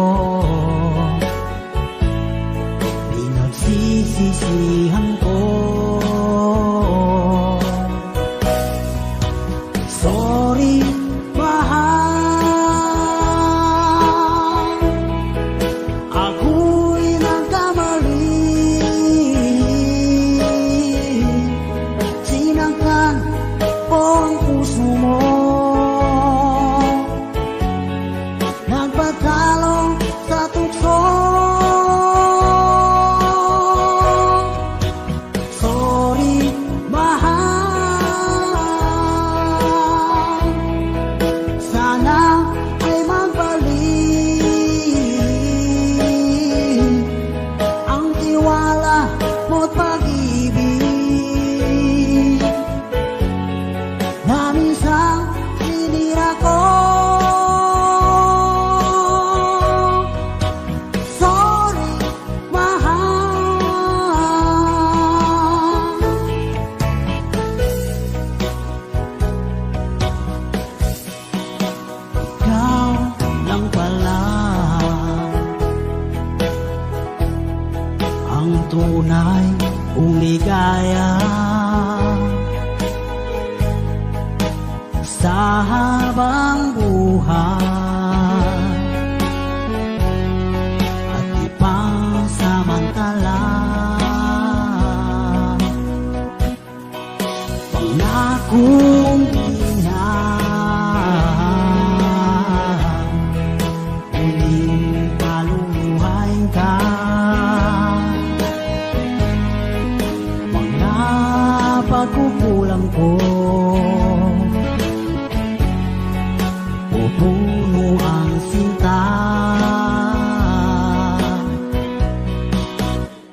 Pinagsisisihan ko. Sorry, mahal, ako'y nagkamali. Sinaktan ko ang puso mo, nagpatalo sa tukso. Sorry, mahal, sana ay magbalik ang tiwala mo't pag-ibig na minsan sinira ko. Sorry, mahal, ikaw lang pala ang tunay kong ligaya sa habang buhay at ipangsamantala. Pangakong ina, muling paluluhain ka. Mga pagkukulang ko, pupuno ang sinta.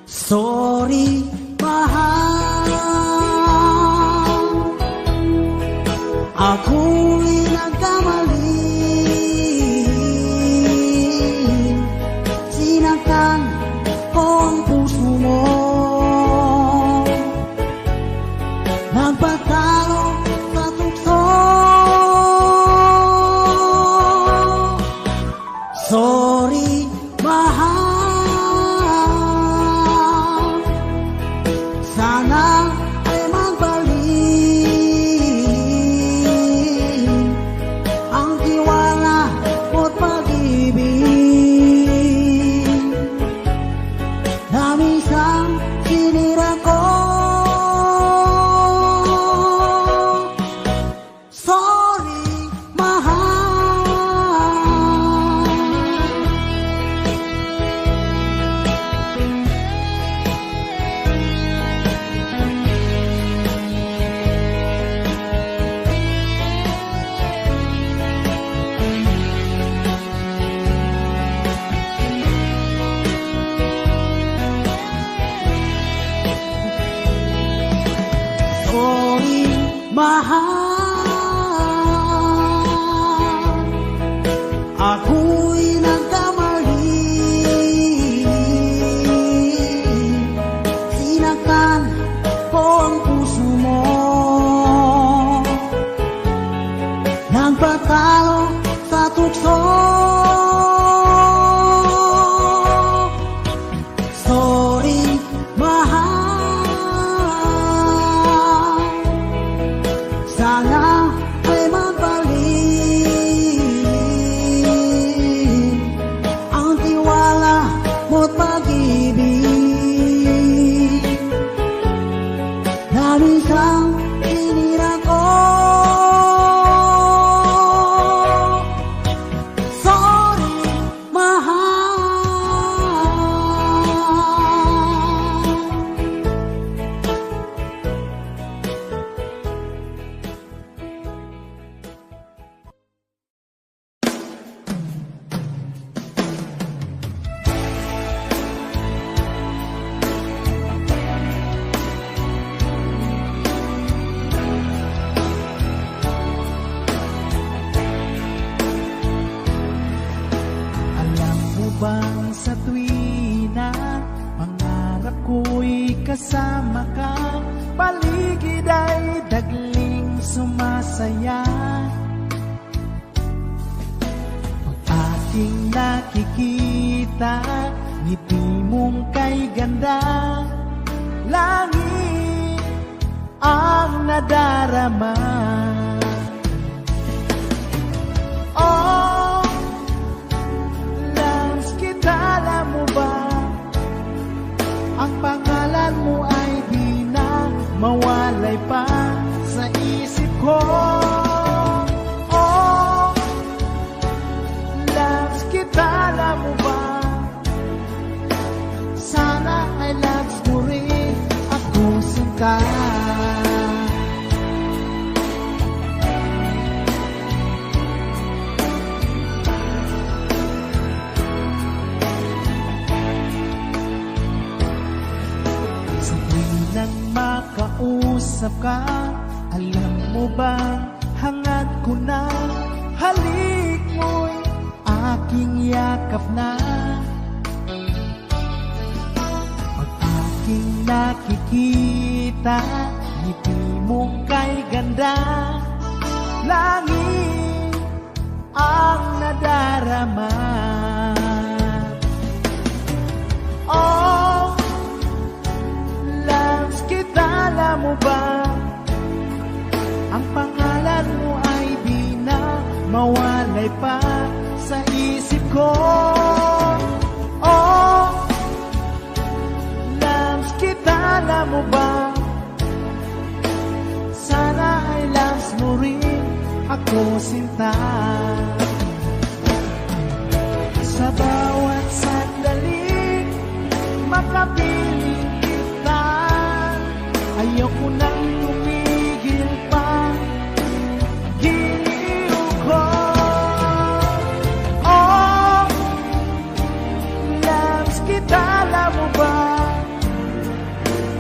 Sorry, mahal, ako'y nagkamali. Sinaktan ko ang puso mo, nagpatalo sa tukso. Sorry, mahal, sana ay magbalik ang tiwala mo't pag-ibig na minsan sinira ko. Sorry, mahal, sorry, mahal, ako'y nagkamali. Sinaktan ko ang puso mo, nagpatalo sa tukso. Sorry, mahal, sana ay magbalik ang tiwala mo't pag-ibig na minsan sinira ko. Sorry, saya. Pag aking nakikita, ngiti mong kay ganda, langit ang nadarama. Oh, loves kita, alam mo ba? Ang pangalan mo ay di na mawalay pa sa isip ko. Oh, loves kita, alam mo ba? Sana ay loves mo rin ako sinta. Sa tuwing nang makausap ka, alam mo ba, hangad ko na, halik mo'y aking yakap na. Pag aking nakikita, ngiti mong kay ganda, langit ang nadarama. Oh, loves kita, alam mo ba? Ang pangalan mo ay di na mawalay pa sa isip ko. Oh, loves kita, alam mo ba? Sana ay loves mo rin ako sinta. Sa bawat sandali, makapiling kita, ayoko nang tumigil pa, giliw ko. Oh, loves kita, alam mo ba?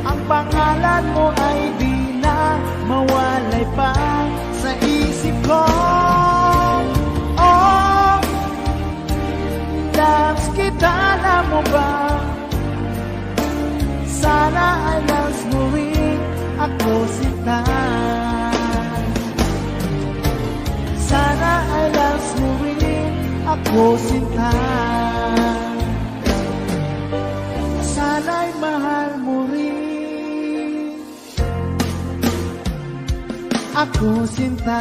Ang pangalan mo ay di na mawalay pa sa isip ko. Oh, loves kita, alam mo ba? Sana ay loves mo rin ako sinta. Sana ay loves mo rin ako sinta. Sana'y mahal mo rin ako sinta.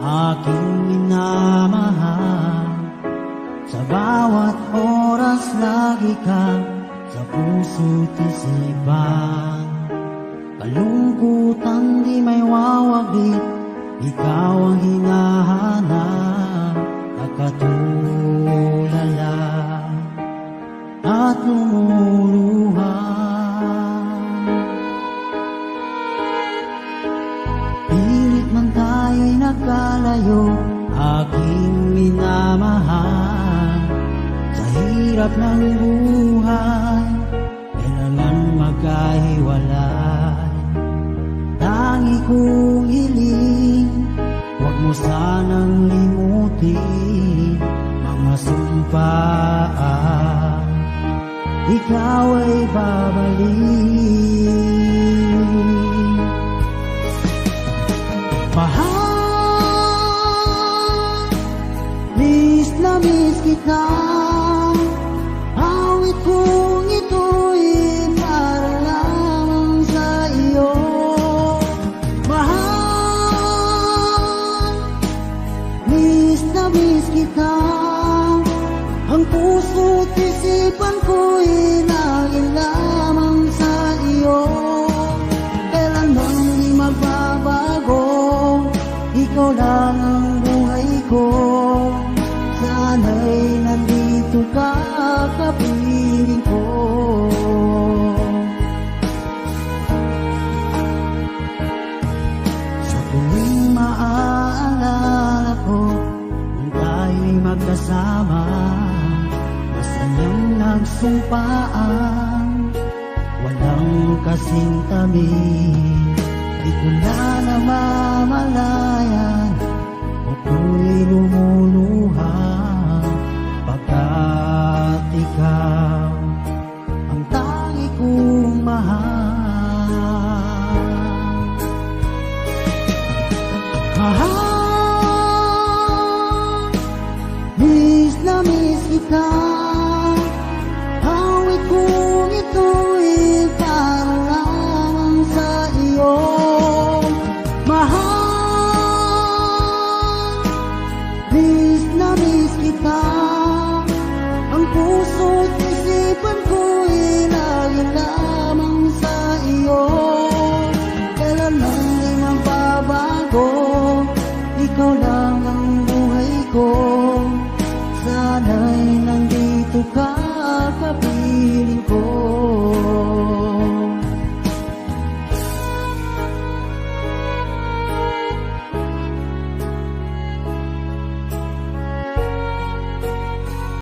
Aking minamahal, sa bawat oras lagi ka sa puso't isipan. Kalungkutan di may wawaglit, ikaw ang hinahanap, nagkatulala at lumuluha. Pilit man tayo'y nagkalayo, aking minamahal, sa hirap ng buhay, kailangan magkahiwalay. Tangi kong hiling, huwag mo sanang limutin mga sumpaan, ikaw ay babalik. Mahal, miss na miss kita, awit kong ito'y para lamang sa iyo. Mahal, miss na miss kita, ang puso't isipan ko'y naging lamang sa iyo. daan, walang kasing tamis. Di ko na namamalayan, ako'y lumuluha, pagkat ikaw ang tangi kong mahal. Mahal, miss na miss kita, awit kong ito'y para lamang sa iyo. Mahal, miss na miss kita, ang puso't isipan ko'y lagi lamang sa iyo.